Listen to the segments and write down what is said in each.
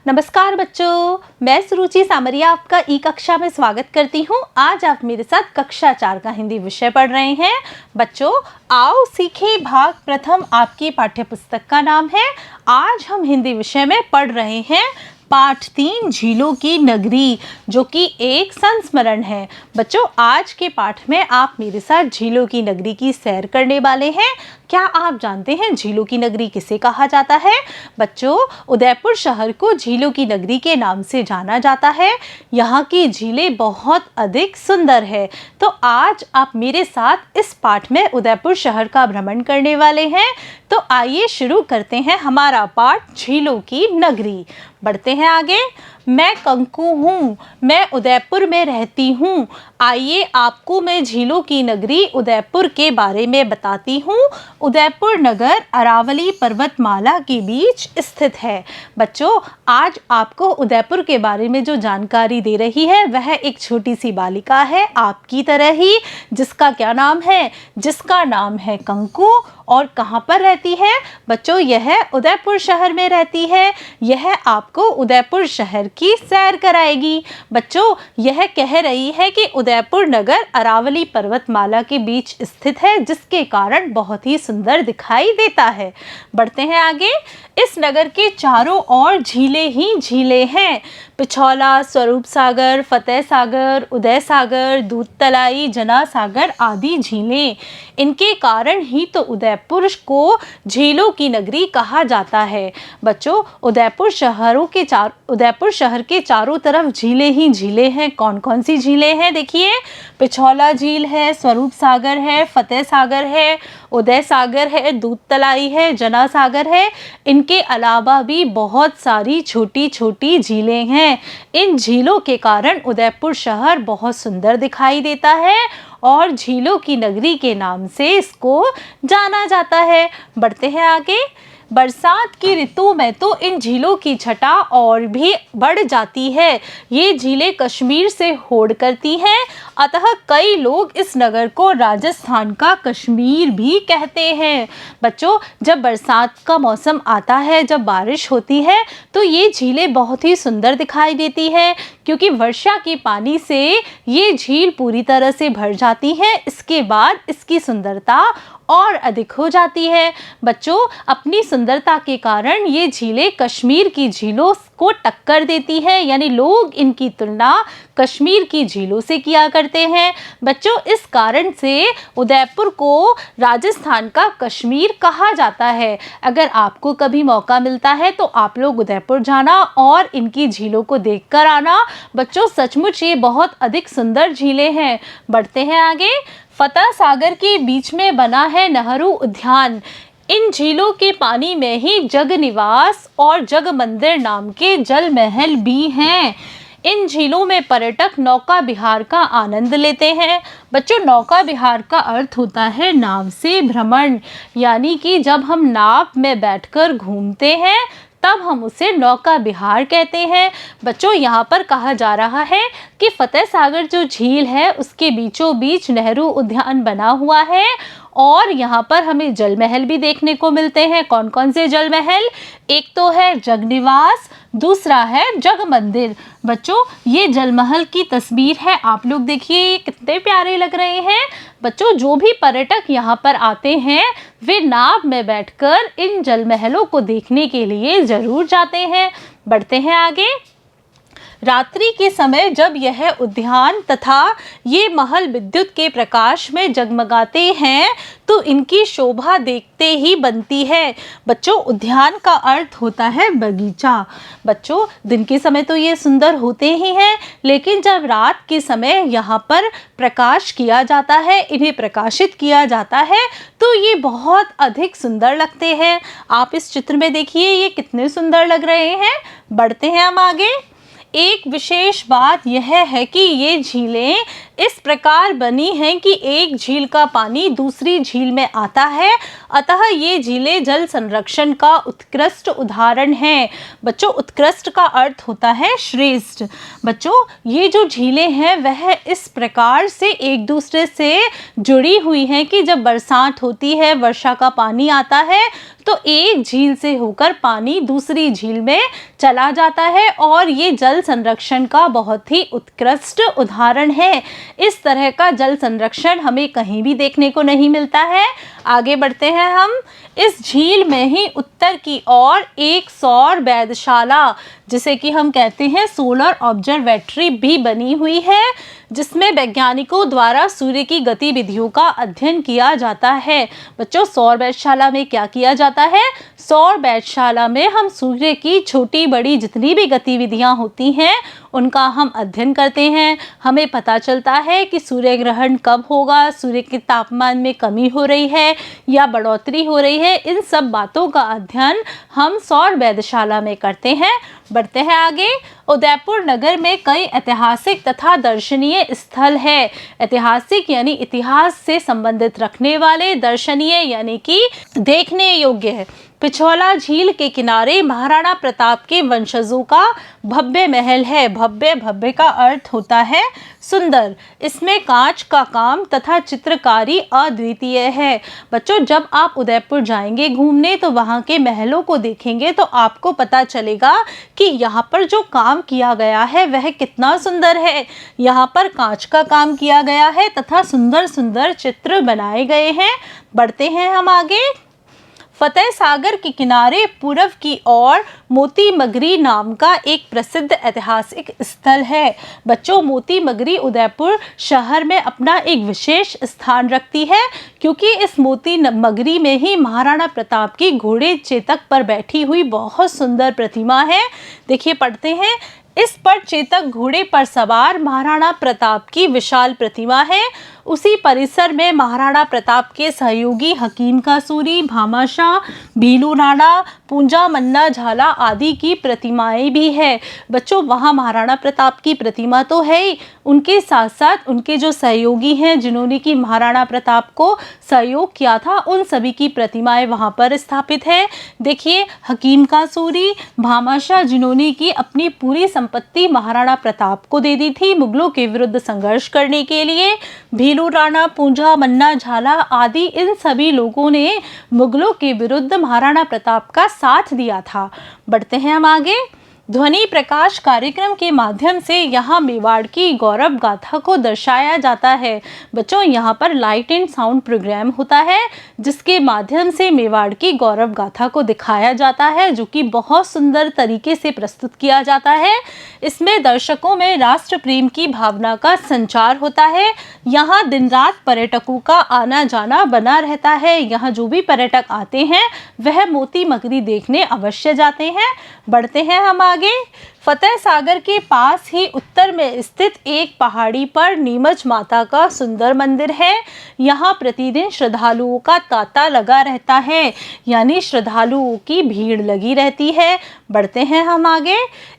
नमस्कार बच्चों, मैं सुरुचि सामरिया आपका ई कक्षा में स्वागत करती हूँ। आज आप मेरे साथ कक्षा 4 का हिंदी विषय पढ़ रहे हैं। बच्चों, आओ सीखें भाग प्रथम आपकी पाठ्यपुस्तक का नाम है। आज हम हिंदी विषय में पढ़ रहे हैं पाठ 3 झीलों की नगरी, जो कि एक संस्मरण है। बच्चों, आज के पाठ में आप मेरे साथ झीलों की नगरी की सैर करने वाले हैं। क्या आप जानते हैं झीलों की नगरी किसे कहा जाता है? बच्चों, उदयपुर शहर को झीलों की नगरी के नाम से जाना जाता है। यहाँ की झीलें बहुत अधिक सुंदर है। तो आज आप मेरे साथ इस पाठ में उदयपुर शहर का भ्रमण करने वाले हैं। तो आइए शुरू करते हैं हमारा पाठ झीलों की नगरी। बढ़ते हैं आगे। मैं कंकु हूँ, मैं उदयपुर में रहती हूँ। आइए आपको मैं झीलों की नगरी उदयपुर के बारे में बताती हूँ। उदयपुर नगर अरावली पर्वतमाला के बीच स्थित है। बच्चों, आज आपको उदयपुर के बारे में जो जानकारी दे रही है वह एक छोटी सी बालिका है, आपकी तरह ही, जिसका क्या नाम है? जिसका नाम है कंकु। और कहाँ पर रहती है? बच्चों, यह उदयपुर शहर में रहती है। यह आपको उदयपुर शहर की सैर कराएगी। बच्चों, यह कह रही है कि उदयपुर नगर अरावली पर्वतमाला के बीच स्थित है, जिसके कारण बहुत ही सुंदर दिखाई देता है। बढ़ते हैं आगे। इस नगर के चारों ओर झीलें ही झीलें हैं। पिछौला, स्वरूप सागर, फतेह सागर, उदय सागर, दूधतलाई, जना सागर आदि झीलें। इनके कारण ही तो उदयपुर को झीलों की नगरी कहा जाता है। बच्चों, उदयपुर शहर के चारों तरफ झीलें ही झीलें हैं। कौन कौन सी झीलें हैं? देखिए, पिछौला झील है, स्वरूप सागर है, फतेह सागर है, उदय सागर है, दूधतलाई है, जना सागर है। इनके अलावा भी बहुत सारी छोटी छोटी झीलें हैं। इन झीलों के कारण उदयपुर शहर बहुत सुंदर दिखाई देता है और झीलों की नगरी के नाम से इसको जाना जाता है। बढ़ते हैं आगे। बरसात की ऋतु में तो इन झीलों की छटा और भी बढ़ जाती है। ये झीलें कश्मीर से होड़ करती हैं, अतः कई लोग इस नगर को राजस्थान का कश्मीर भी कहते हैं। बच्चों, जब बरसात का मौसम आता है, जब बारिश होती है, तो ये झीलें बहुत ही सुंदर दिखाई देती है, क्योंकि वर्षा के पानी से ये झील पूरी तरह से भर जाती है। इसके बाद इसकी सुंदरता और अधिक हो जाती है। बच्चों, अपनी सुंदरता के कारण ये झीलें कश्मीर की झीलों को टक्कर देती है, यानी लोग इनकी तुलना कश्मीर की झीलों से किया करते हैं। बच्चों, इस कारण से उदयपुर को राजस्थान का कश्मीर कहा जाता है। अगर आपको कभी मौका मिलता है तो आप लोग उदयपुर जाना और इनकी झीलों को देखकर आना। बच्चों, सचमुच ये बहुत अधिक सुंदर झीलें हैं। बढ़ते हैं आगे। फतेह सागर के बीच में बना है नेहरू उद्यान। इन झीलों के पानी में ही जग निवास और जग मंदिर नाम के जल महल भी हैं। इन झीलों में पर्यटक नौका विहार का आनंद लेते हैं। बच्चों, नौका विहार का अर्थ होता है नाव से भ्रमण, यानी कि जब हम नाव में बैठकर घूमते हैं तब हम उसे नौका विहार कहते हैं। बच्चों, यहाँ पर कहा जा रहा है कि फतेह सागर जो झील है उसके बीचों बीच नेहरू उद्यान बना हुआ है और यहाँ पर हमें जल महल भी देखने को मिलते हैं। कौन कौन से जल महल? एक तो है जगनिवास, दूसरा है जग मंदिर। बच्चों, ये जल महल की तस्वीर है, आप लोग देखिए, ये कितने प्यारे लग रहे हैं। बच्चों, जो भी पर्यटक यहाँ पर आते हैं वे नाव में बैठकर इन जल महलों को देखने के लिए जरूर जाते हैं। बढ़ते हैं आगे। रात्रि के समय जब यह उद्यान तथा ये महल विद्युत के प्रकाश में जगमगाते हैं तो इनकी शोभा देखते ही बनती है। बच्चों, उद्यान का अर्थ होता है बगीचा। बच्चों, दिन के समय तो ये सुंदर होते ही हैं, लेकिन जब रात के समय यहाँ पर प्रकाश किया जाता है, इन्हें प्रकाशित किया जाता है, तो ये बहुत अधिक सुंदर लगते हैं। आप इस चित्र में देखिए, ये कितने सुंदर लग रहे हैं। बढ़ते हैं हम आगे। एक विशेष बात यह है कि ये झीलें इस प्रकार बनी हैं कि एक झील का पानी दूसरी झील में आता है, अतः ये झीलें जल संरक्षण का उत्कृष्ट उदाहरण हैं। बच्चों, उत्कृष्ट का अर्थ होता है श्रेष्ठ। बच्चों, ये जो झीलें हैं वह इस प्रकार से एक दूसरे से जुड़ी हुई हैं कि जब बरसात होती है, वर्षा का पानी आता है, तो एक झील से होकर पानी दूसरी झील में चला जाता है और ये जल संरक्षण का बहुत ही उत्कृष्ट उदाहरण है। इस तरह का जल संरक्षण हमें कहीं भी देखने को नहीं मिलता है। आगे बढ़ते हैं हम। इस झील में ही उत्तर की ओर एक सौर वेधशाला, जिसे कि हम कहते हैं सोलर ऑब्जर्वेटरी, भी बनी हुई है, जिसमें वैज्ञानिकों द्वारा सूर्य की गतिविधियों का अध्ययन किया जाता है। बच्चों, सौर वेधशाला में क्या किया जाता है? सौर वेधशाला में हम सूर्य की छोटी बड़ी जितनी भी गतिविधियां होती हैं उनका हम अध्ययन करते हैं। हमें पता चलता है कि सूर्य ग्रहण कब होगा, सूर्य के तापमान में कमी हो रही है या बढ़ोतरी हो रही है, इन सब बातों का अध्ययन हम सौर वेधशाला में करते हैं। बढ़ते हैं आगे। उदयपुर नगर में कई ऐतिहासिक तथा दर्शनीय स्थल है। ऐतिहासिक यानी इतिहास से संबंधित रखने वाले, दर्शनीय यानी कि देखने योग्य है। पिछोला झील के किनारे महाराणा प्रताप के वंशजों का भव्य महल है। भव्य का अर्थ होता है सुंदर। इसमें कांच का काम तथा चित्रकारी अद्वितीय है। बच्चों, जब आप उदयपुर जाएंगे घूमने तो वहाँ के महलों को देखेंगे तो आपको पता चलेगा कि यहाँ पर जो काम किया गया है वह कितना सुंदर है। यहाँ पर कांच का काम किया गया है तथा सुंदर सुंदर चित्र बनाए गए हैं। बढ़ते हैं हम आगे। फतेह सागर के किनारे पूर्व की ओर मोती मगरी नाम का एक प्रसिद्ध ऐतिहासिक स्थल है। बच्चों, मोती मगरी उदयपुर शहर में अपना एक विशेष स्थान रखती है, क्योंकि इस मोती मगरी में ही महाराणा प्रताप की घोड़े चेतक पर बैठी हुई बहुत सुंदर प्रतिमा है। देखिए, पढ़ते हैं। इस पर चेतक घोड़े पर सवार महाराणा प्रताप की विशाल प्रतिमा है। उसी परिसर में महाराणा प्रताप के सहयोगी हकीम का सूरी, भामाशाह, भीलू राणा, पूंजा मन्ना झाला आदि की प्रतिमाएं भी है। बच्चों, वहाँ महाराणा प्रताप की प्रतिमा तो है ही, उनके साथ साथ उनके जो सहयोगी हैं जिन्होंने कि महाराणा प्रताप को सहयोग किया था, उन सभी की प्रतिमाएं वहाँ पर स्थापित है। देखिए, हकीम का सूरी, भामाशाह जिन्होंने कि अपनी पूरी संपत्ति महाराणा प्रताप को दे दी थी मुगलों के विरुद्ध संघर्ष करने के लिए, भीलू राणा, पूंजा मन्ना झाला आदि, इन सभी लोगों ने मुगलों के विरुद्ध महाराणा प्रताप का साथ दिया था। बढ़ते हैं हम आगे। ध्वनि प्रकाश कार्यक्रम के माध्यम से यहाँ मेवाड़ की गौरव गाथा को दर्शाया जाता है। बच्चों, यहाँ पर लाइट एंड साउंड प्रोग्राम होता है जिसके माध्यम से मेवाड़ की गौरव गाथा को दिखाया जाता है, जो कि बहुत सुंदर तरीके से प्रस्तुत किया जाता है। इसमें दर्शकों में राष्ट्र प्रेम की भावना का संचार होता है। यहाँ दिन रात पर्यटकों का आना जाना बना रहता है। यहाँ जो भी पर्यटक आते हैं वह मोती मगरी देखने अवश्य जाते हैं। बढ़ते हैं हम आगे। फतेह सागर के पास ही उत्तर में स्थित एक पहाड़ी पर नीमच माता का सुंदर मंदिर है। यहाँ प्रतिदिन श्रद्धालुओं का तांता लगा रहता है, यानी श्रद्धालुओं की भीड़ लगी रहती है। बढ़ते हैं हम आगे।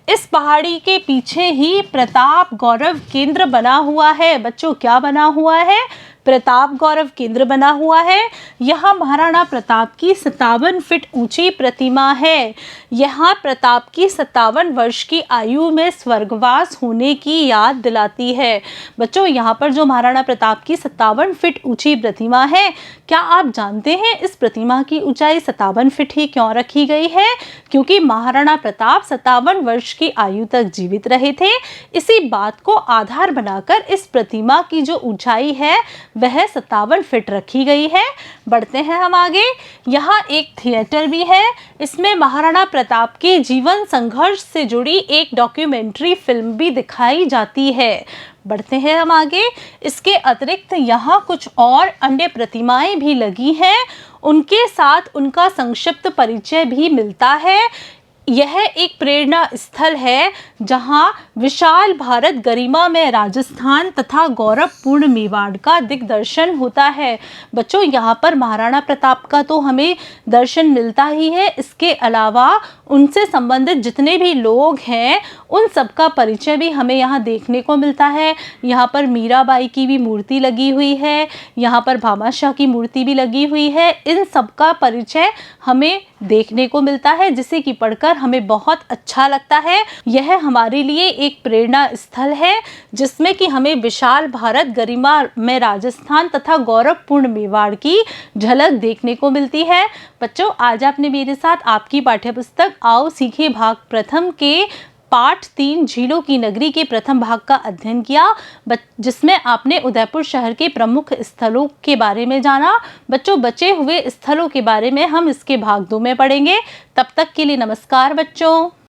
इस पहाड़ी के पीछे ही प्रताप गौरव केंद्र बना हुआ है। बच्चों, क्या बना हुआ है? प्रताप गौरव केंद्र बना हुआ है। यहाँ महाराणा प्रताप की 57 फीट ऊंची प्रतिमा है। यहाँ प्रताप की 57 वर्ष की आयु में स्वर्गवास होने की याद दिलाती है। बच्चों, यहाँ पर जो महाराणा प्रताप की 57 फीट ऊंची प्रतिमा है, क्या आप जानते हैं इस प्रतिमा की ऊंचाई 57 फीट ही क्यों रखी गई है? क्योंकि महाराणा प्रताप 57 वर्ष की आयु तक जीवित रहे थे। इसी बात को आधार बनाकर इस प्रतिमा की जो ऊंचाई है वह 57 फीट रखी गई है। बढ़ते हैं हम आगे। यहाँ एक थिएटर भी है। इसमें महाराणा प्रताप के जीवन संघर्ष से जुड़ी एक डॉक्यूमेंट्री फिल्म भी दिखाई जाती है। बढ़ते हैं हम आगे। इसके अतिरिक्त यहाँ कुछ और अन्य प्रतिमाएं भी लगी हैं, उनके साथ उनका संक्षिप्त परिचय भी मिलता है। यह एक प्रेरणा स्थल है जहां विशाल भारत, गरिमा में राजस्थान तथा गौरवपूर्ण मेवाड़ का दिग्दर्शन होता है। बच्चों, यहाँ पर महाराणा प्रताप का तो हमें दर्शन मिलता ही है, इसके अलावा उनसे संबंधित जितने भी लोग हैं उन सब का परिचय भी हमें यहाँ देखने को मिलता है। यहाँ पर मीराबाई की भी मूर्ति लगी हुई है, यहाँ पर भामाशाह की मूर्ति भी लगी हुई है। इन सब का परिचय हमें देखने को मिलता है, जिसे कि पढ़कर हमें बहुत अच्छा लगता है। यह हमारे लिए एक प्रेरणा स्थल है, जिसमें कि हमें विशाल भारत, गरिमा में राजस्थान तथा गौरवपूर्ण मेवाड़ की झलक देखने को मिलती है। बच्चों, आज आपने मेरे साथ आपकी पाठ्यपुस्तक आओ सीखे भाग प्रथम के पाठ 3 झीलों की नगरी के प्रथम भाग का अध्ययन किया, जिसमें आपने उदयपुर शहर के प्रमुख स्थलों के बारे में जाना। बच्चों, बचे हुए स्थलों के बारे में हम इसके भाग 2 में पढ़ेंगे। तब तक के लिए नमस्कार बच्चों।